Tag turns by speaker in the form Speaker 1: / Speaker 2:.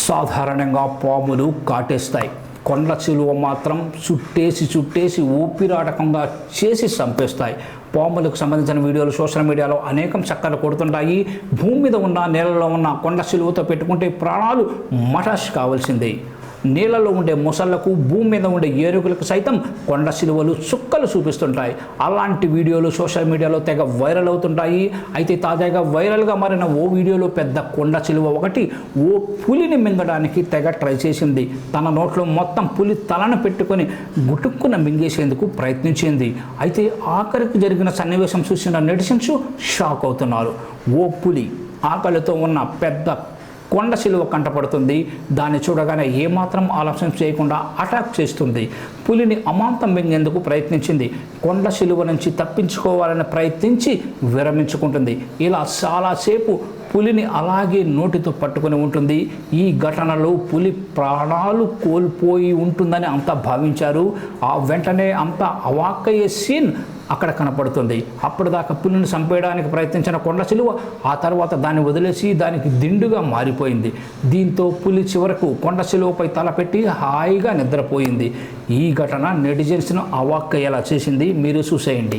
Speaker 1: సాధారణంగా పాములు కాటేస్తాయి. కొండ చిలువ మాత్రం చుట్టేసి ఊపిరాటకంగా చేసి చంపేస్తాయి. పాములకు సంబంధించిన వీడియోలు సోషల్ మీడియాలో అనేకం చక్కర్లు కొడుతుంటాయి. భూమి మీద ఉన్న నేలలో ఉన్న కొండ చిలువతో పెట్టుకుంటే ప్రాణాలు మటాష్ కావాల్సిందే. నీళ్ళలో ఉండే మొసళ్లకు భూమి మీద ఉండే ఏనుగులకు సైతం కొండ చిలువలు చుక్కలు చూపిస్తుంటాయి. అలాంటి వీడియోలు సోషల్ మీడియాలో తెగ వైరల్ అవుతుంటాయి. అయితే తాజాగా వైరల్గా మారిన ఓ వీడియోలో పెద్ద కొండ చిలువ ఒకటి ఓ పులిని మింగడానికి తెగ ట్రై చేసింది. తన నోట్లో మొత్తం పులి తలను పెట్టుకొని గుటుక్కున మింగేసేందుకు ప్రయత్నించింది. అయితే ఆఖరికి జరిగిన సన్నివేశం చూసిన నెటిజన్స్ షాక్ అవుతున్నారు. ఓ పులి ఆకలితో ఉన్న పెద్ద కొండ చిలువ కంటపడుతుంది. దాన్ని చూడగానే ఏమాత్రం ఆలస్యం చేయకుండా అటాక్ చేస్తుంది. పులిని అమాంతం మింగేందుకు ప్రయత్నించింది. కొండ చిలువ నుంచి తప్పించుకోవాలని ప్రయత్నించి విరమించుకుంటుంది. ఇలా చాలాసేపు పులిని అలాగే నోటితో పట్టుకొని ఉంటుంది. ఈ ఘటనలో పులి ప్రాణాలు కోల్పోయి ఉంటుందని అంతా భావించారు. ఆ వెంటనే అంతా అవాక్కయ్యే సీన్ అక్కడ కనపడుతుంది. అప్పటిదాకా పులిని చంపేయడానికి ప్రయత్నించిన కొండ చిలువ ఆ తర్వాత దాన్ని వదిలేసి దానికి దిండుగా మారిపోయింది. దీంతో పులి చివరకు కొండ చిలువపై తలపెట్టి హాయిగా నిద్రపోయింది. ఈ ఘటన నెటిజన్స్ను అవాక్కయ్యేలా చేసింది. మీరు చూసేయండి.